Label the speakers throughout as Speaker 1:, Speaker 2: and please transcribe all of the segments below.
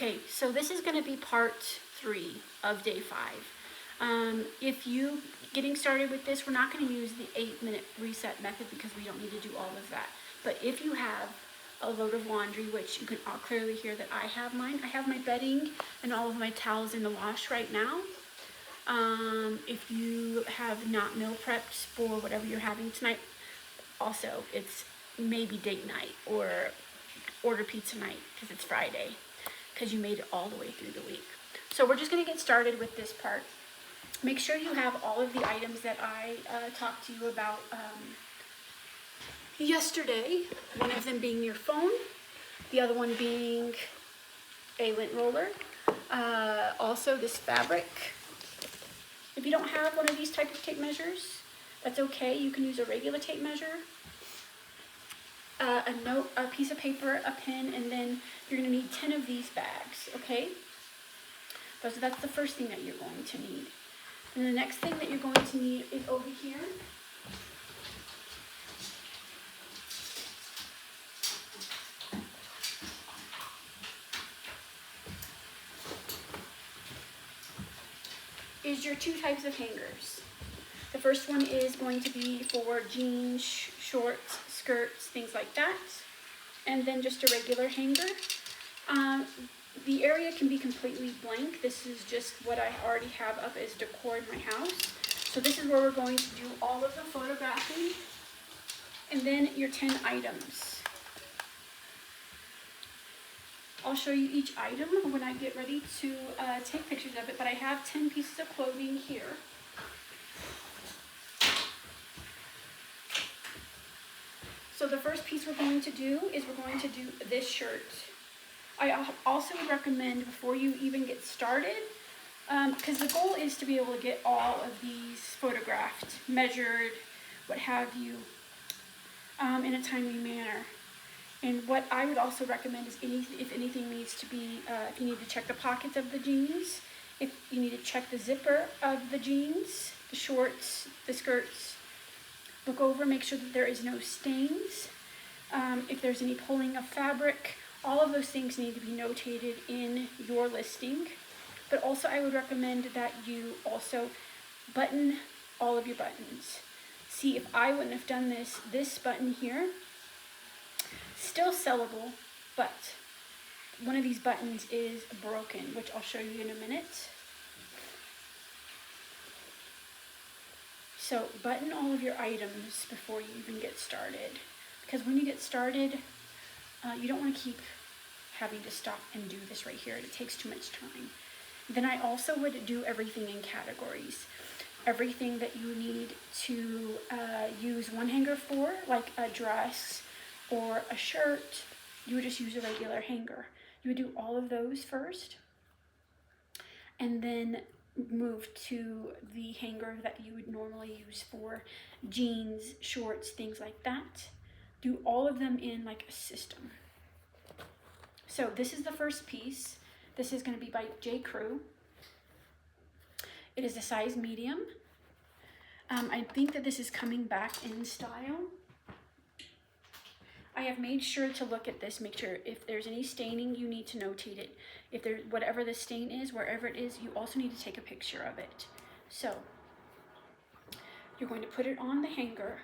Speaker 1: Okay, so this is going to be part 3 of day 5. If you getting started with this, we're not going to use the 8-minute reset method because we don't need to do all of that. But if you have a load of laundry, which you can all clearly hear that I have mine. I have my bedding and all of my towels in the wash right now. If you have not meal prepped for whatever you're having tonight, also it's maybe date night or order pizza night because it's Friday, because you made it all the way through the week. So we're just going to get started with this part. Make sure you have all of the items that I talked to you about yesterday, one of them being your phone, the other one being a lint roller, also this fabric. If you don't have one of these type of tape measures, that's okay. You can use a regular tape measure, a note, a piece of paper, a pen, and then you're going to need 10 of these bags, okay? So that's the first thing that you're going to need. And the next thing that you're going to need is over here. Is your 2 types of hangers. The first one is going to be for jeans, shorts, skirts, things like that. And then just a regular hanger. The area can be completely blank. This is just what I already have up as decor in my house. So this is where we're going to do all of the photographing. And then your 10 items. I'll show you each item when I get ready to take pictures of it, but I have 10 pieces of clothing here. So the first piece we're going to do is we're going to do this shirt. I also would recommend before you even get started, because the goal is to be able to get all of these photographed, measured, what have you, in a timely manner. And what I would also recommend is if anything needs to be, if you need to check the pockets of the jeans, if you need to check the zipper of the jeans, the shorts, the skirts, look over, make sure that there is no stains. If there's any pulling of fabric, all of those things need to be notated in your listing. But also I would recommend that you also button all of your buttons. See, if I wouldn't have done this button here, still sellable, but one of these buttons is broken, which I'll show you in a minute. So button all of your items before you even get started, because when you get started, you don't want to keep having to stop and do this right here. It takes too much time. Then I also would do everything in categories. Everything that you need to use one hanger for, like a dress or a shirt, you would just use a regular hanger. You would do all of those first, and then move to the hanger that you would normally use for jeans, shorts, things like that. Do all of them in like a system. So this is the first piece. This is going to be by J. Crew. It is a size medium. I think that this is coming back in style. I have made sure to look at this, make sure if there's any staining, you need to notate it. If there's whatever the stain is, wherever it is, you also need to take a picture of it. So you're going to put it on the hanger,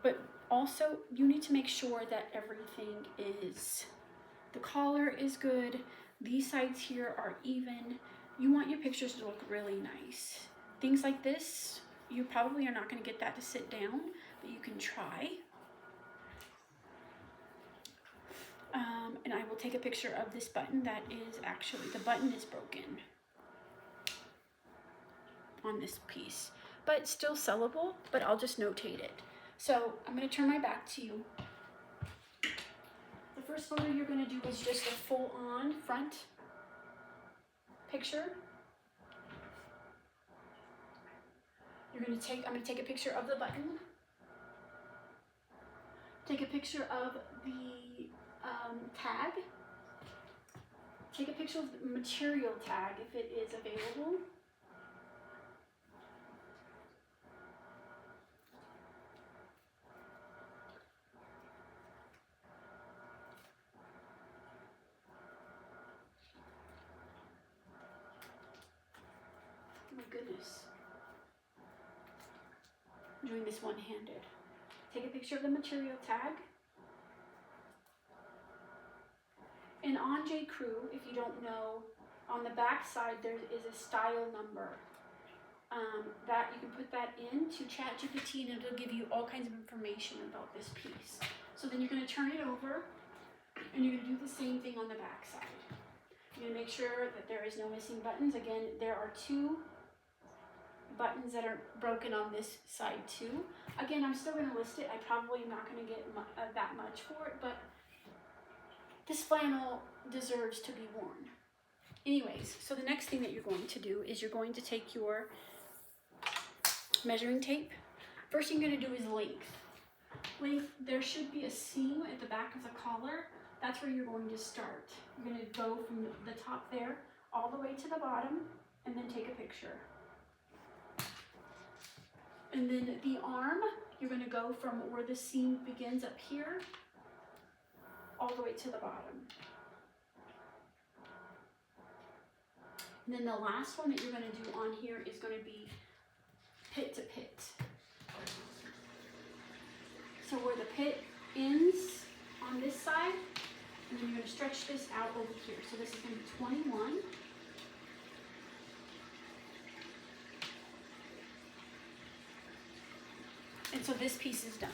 Speaker 1: but also you need to make sure that everything is, the collar is good, these sides here are even. You want your pictures to look really nice. Things like this, you probably are not going to get that to sit down, but you can try. And I will take a picture of this button that is actually, the button is broken on this piece, but it's still sellable, but I'll just notate it. So I'm going to turn my back to you. The first photo you're going to do is just a full-on front picture. I'm going to take a picture of the button. Take a picture of the tag. Take a picture of the material tag if it is available. goodness. I'm doing this one-handed. Take a picture of the material tag. And on J.Crew, if you don't know, on the back side there is a style number. That you can put that into ChatGPT and it'll give you all kinds of information about this piece. So then you're going to turn it over and you're going to do the same thing on the back side. You're going to make sure that there is no missing buttons. Again, there are 2 buttons that are broken on this side too. Again, I'm still going to list it. I probably am not going to get that much for it, but this flannel deserves to be worn. Anyways, so the next thing that you're going to do is you're going to take your measuring tape. First thing you're going to do is length. Length, there should be a seam at the back of the collar. That's where you're going to start. You're going to go from the top there all the way to the bottom and then take a picture. And then the arm, you're going to go from where the seam begins up here all the way to the bottom. And then the last one that you're going to do on here is going to be pit to pit. So where the pit ends on this side, and then you're going to stretch this out over here. So this is going to be 21. And so this piece is done.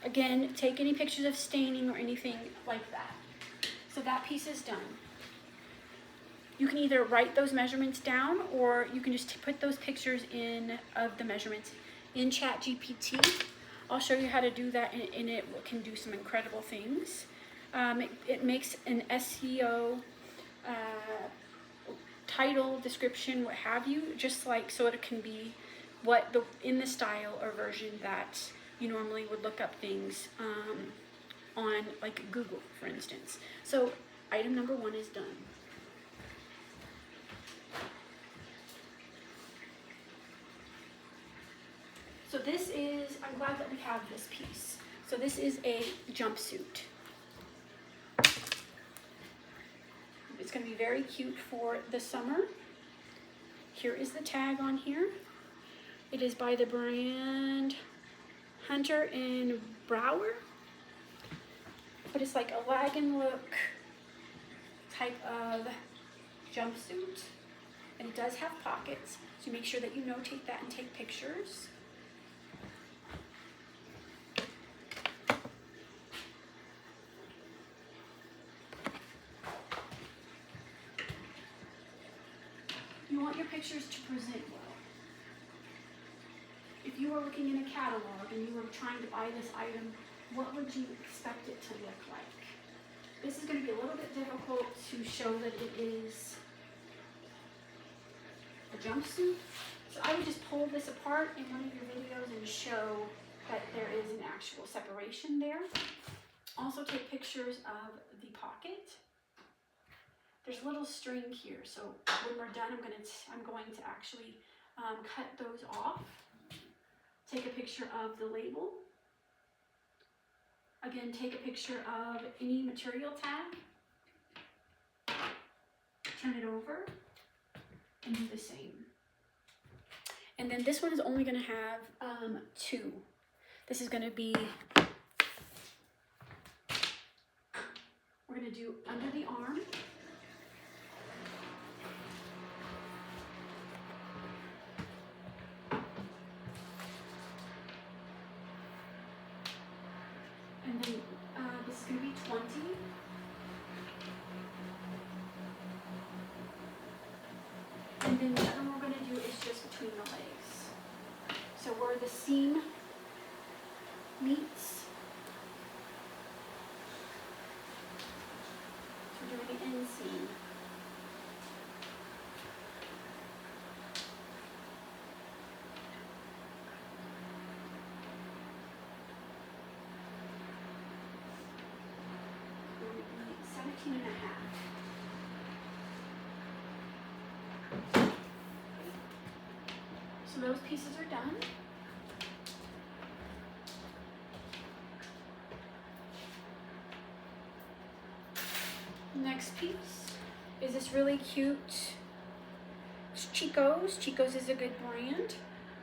Speaker 1: Again, take any pictures of staining or anything like that. So that piece is done. You can either write those measurements down or you can just put those pictures in of the measurements in ChatGPT. I'll show you how to do that and it can do some incredible things. It makes an SEO title, description, what have you, just like so it can be what in the style or version that you normally would look up things on like Google, for instance. So item number 1 is done. So this is, I'm glad that we have this piece. So this is a jumpsuit. It's going to be very cute for the summer. Here is the tag on here. It is by the brand Hunter and Brower. But it's like a wagon look type of jumpsuit. And it does have pockets. So make sure that you notate that and take pictures. You want your pictures to present well. If you were looking in a catalog and you were trying to buy this item, what would you expect it to look like? This is going to be a little bit difficult to show that it is a jumpsuit. So I would just pull this apart in one of your videos and show that there is an actual separation there. Also take pictures of the pocket. There's a little string here, so when we're done, I'm going to actually cut those off. Take a picture of the label. Again, take a picture of any material tag. Turn it over and do the same. And then this one is only going to have 2. This is going to be, we're going to do under the arm. And then this is going to be 20. And then the other one we're going to do is just between the legs. So where the seam meets. So we're doing the inseam. And a half. So those pieces are done. Next piece is this really cute Chico's. Chico's is a good brand,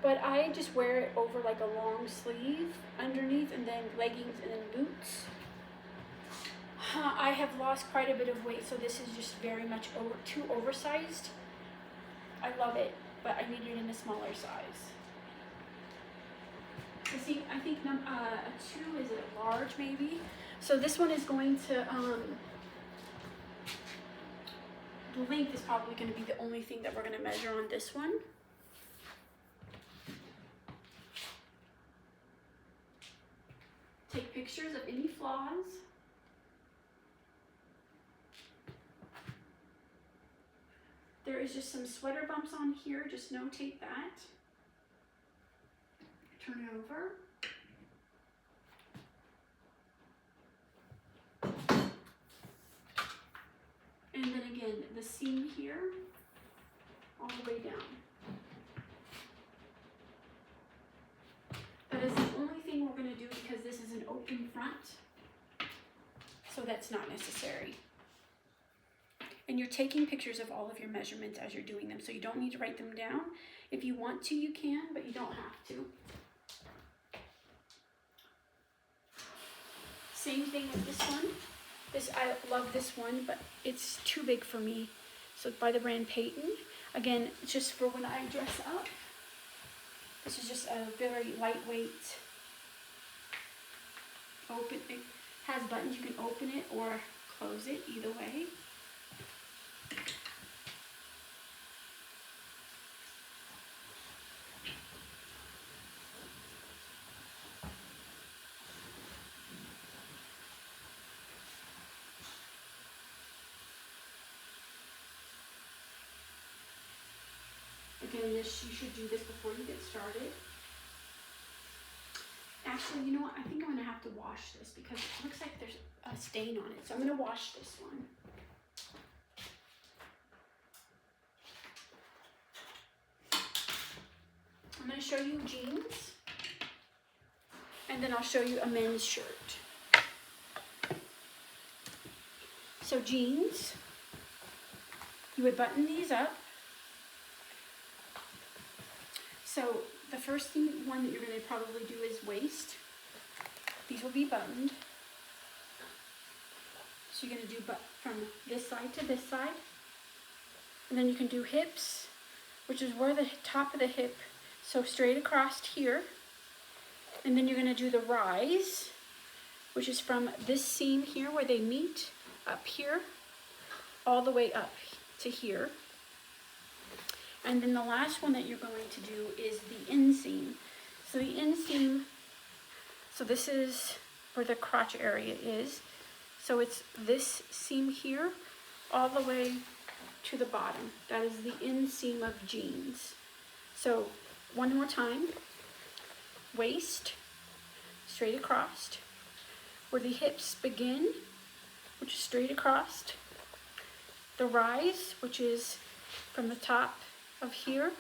Speaker 1: but I just wear it over like a long sleeve underneath, and then leggings, and then boots. I have lost quite a bit of weight, so this is just very much too oversized. I love it, but I need it in a smaller size. I think a 2 is a large maybe. So this one is going to, the length is probably going to be the only thing that we're going to measure on this one. Take pictures of any flaws. There is just some sweater bumps on here, just notate that. Turn it over. And then again, the seam here, all the way down. That is the only thing we're going to do because this is an open front, so that's not necessary. And you're taking pictures of all of your measurements as you're doing them, so you don't need to write them down. If you want to, you can, but you don't have to. Same thing with this one. I love this one, but it's too big for me. So by the brand Peyton. Again, it's just for when I dress up. This is just a very lightweight. It has buttons, you can open it or close it, either way. Again, you should do this before you get started. Actually, you know what? I think I'm going to have to wash this because it looks like there's a stain on it. So I'm going to wash this one. I'm going to show you jeans. And then I'll show you a men's shirt. So jeans, you would button these up. So the first one that you're going to probably do is waist. These will be buttoned. So you're going to do from this side to this side. And then you can do hips, which is where the top of the hip, so straight across here. And then you're going to do the rise, which is from this seam here where they meet up here, all the way up to here. And then the last one that you're going to do is the inseam. So the inseam, so this is where the crotch area is. So it's this seam here all the way to the bottom. That is the inseam of jeans. So one more time, waist, straight across, where the hips begin, which is straight across, the rise, which is from the top of here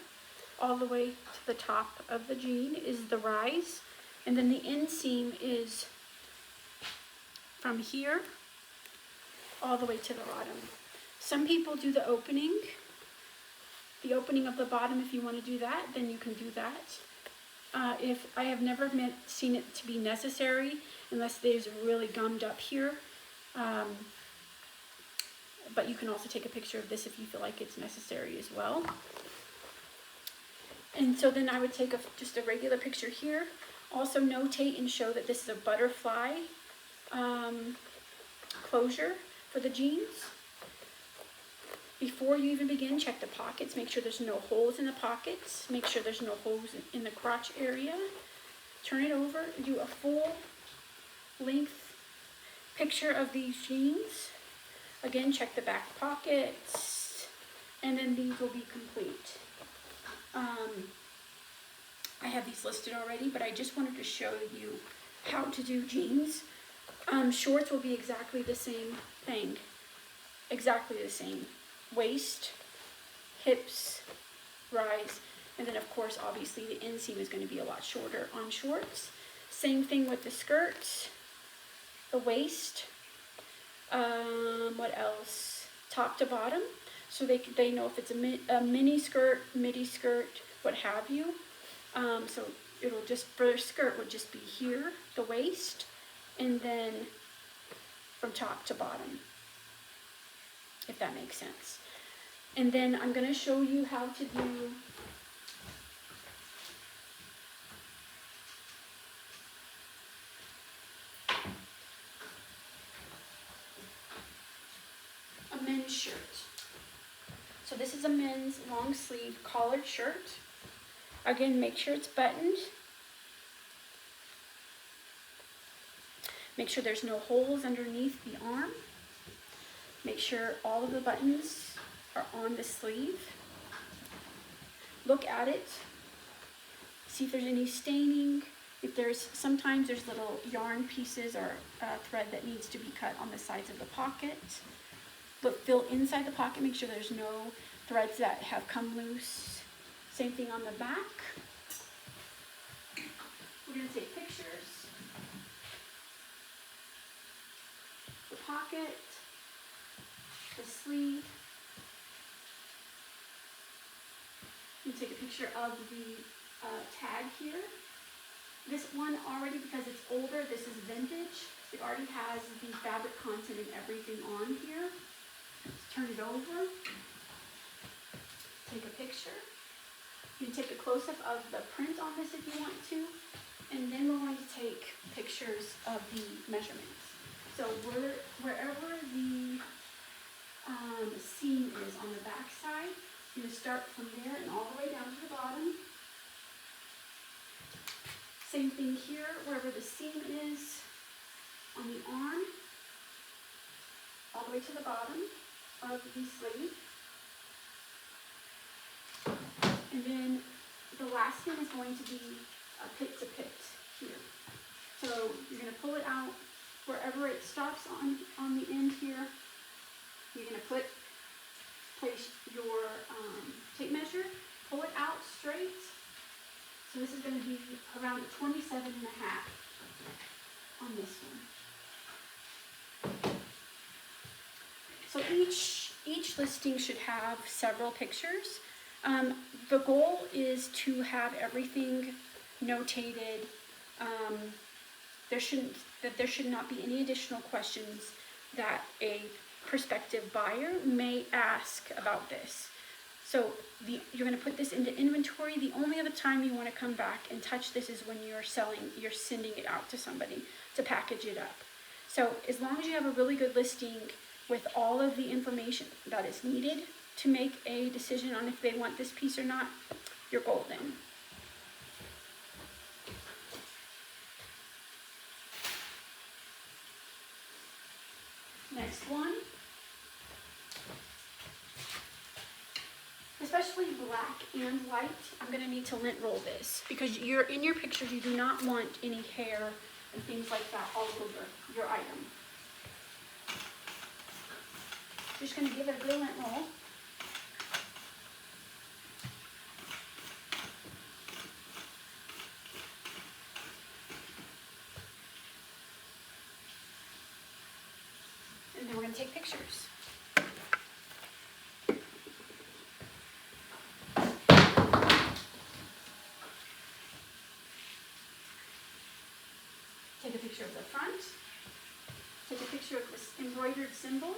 Speaker 1: all the way to the top of the jean is the rise, and then the inseam is from here all the way to the bottom. Some people do the opening of the bottom. If you want to do that, then you can do that. If I have never seen it to be necessary unless there's really gummed up here, but you can also take a picture of this if you feel like it's necessary as well. And so then I would take just a regular picture here. Also notate and show that this is a butterfly closure for the jeans. Before you even begin, check the pockets. Make sure there's no holes in the pockets. Make sure there's no holes in the crotch area. Turn it over, do a full length picture of these jeans. Again, check the back pockets, and then these will be complete. I have these listed already, but I just wanted to show you how to do jeans. Shorts will be exactly the same thing. Exactly the same. Waist, hips, rise, and then of course, obviously, the inseam is going to be a lot shorter on shorts. Same thing with the skirts, the waist, what else? Top to bottom. so they know if it's a mini skirt, midi skirt, what have you. So it'll just, for their skirt would just be here, the waist, and then from top to bottom, if that makes sense. And then I'm going to show you how to do a men's shirt. So this is a men's long sleeve collared shirt. Again, make sure it's buttoned. Make sure there's no holes underneath the arm. Make sure all of the buttons are on the sleeve. Look at it. See if there's any staining. If sometimes there's little yarn pieces or thread that needs to be cut on the sides of the pocket. But feel inside the pocket, make sure there's no threads that have come loose. Same thing on the back. We're going to take pictures. The pocket, the sleeve. You take a picture of the tag here. This one already, because it's older, this is vintage. It already has the fabric content and everything on here. Let's turn it over. Take a picture. You can take a close-up of the print on this if you want to. And then we're going to take pictures of the measurements. So wherever the seam is on the back side, you're going to start from there and all the way down to the bottom. Same thing here, wherever the seam is on the arm, all the way to the bottom of the sleeve. And then the last thing is going to be a pit to pit here. So you're going to pull it out wherever it stops on the end here. You're going to place your tape measure, pull it out straight. So this is going to be around 27 and a half on this one. So each listing should have several pictures. The goal is to have everything notated. There should not be any additional questions that a prospective buyer may ask about this. So you're going to put this into inventory. The only other time you want to come back and touch this is when you're sending it out to somebody to package it up. So as long as you have a really good listing with all of the information that is needed to make a decision on if they want this piece or not, you're golden. Next one. Especially black and white, I'm going to need to lint roll this because in your pictures you do not want any hair and things like that all over your item. Just going to give it a good lint roll. And then we're going to take pictures. Take a picture of the front. Take a picture of this embroidered symbol.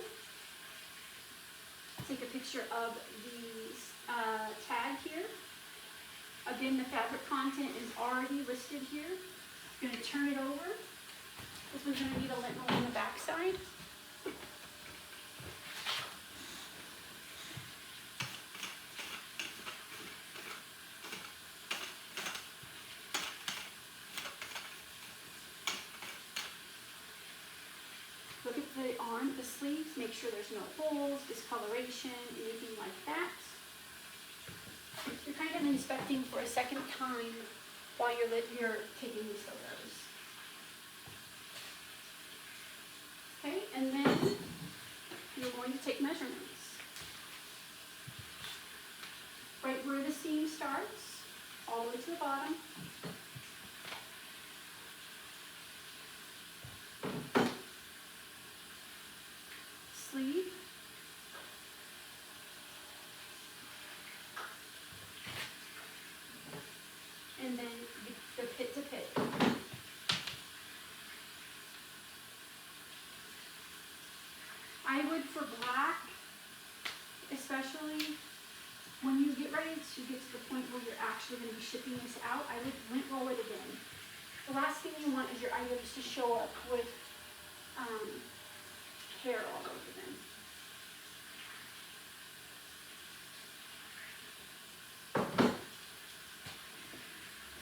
Speaker 1: Take a picture of the tag here. Again, the fabric content is already listed here. You're going to turn it over. This one's going to need a lint roll on the back side. Look at the arm, the sleeves, make sure there's no holes, discoloration, anything like that. You're kind of inspecting for a second time while you're taking these photos. Okay, and then you're going to take measurements. Right where the seam starts, all the way to the bottom. Sleeve. I would, for black, especially when you get ready to get to the point where you're actually going to be shipping this out, I would lint roll it again. The last thing you want is your items to show up with hair all over them.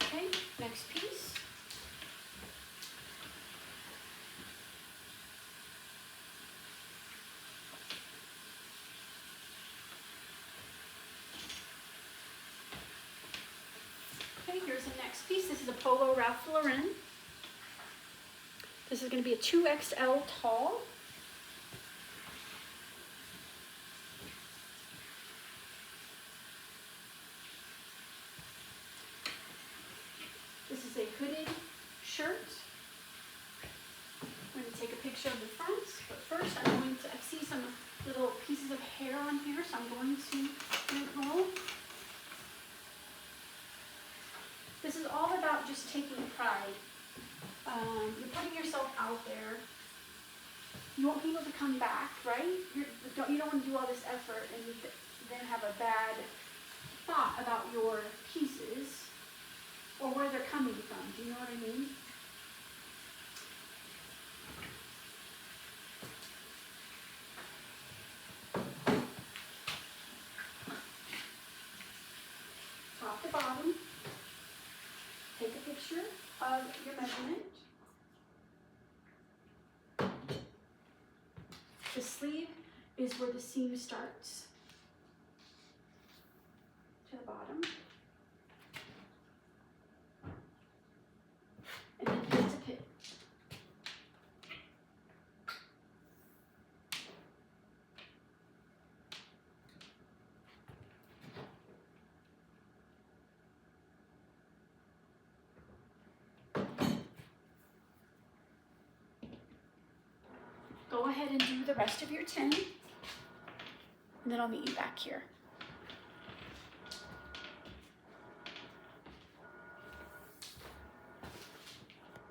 Speaker 1: Okay, next piece. Okay, here's the next piece. This is a Polo Ralph Lauren. This is going to be a 2XL tall. This is a hooded shirt. I'm going to take a picture of the front, but first I see some little pieces of hair on here, so I'm going to lint roll. This is all about just taking pride. You're putting yourself out there. You want people to come back, right? You don't want to do all this effort and then have a bad thought about your pieces or where they're coming from. Do you know what I mean? Top to bottom. Take a picture of your measurement. The sleeve is where the seam starts to the bottom. And then here's a pin. Go ahead and do the rest of your 10, and then I'll meet you back here.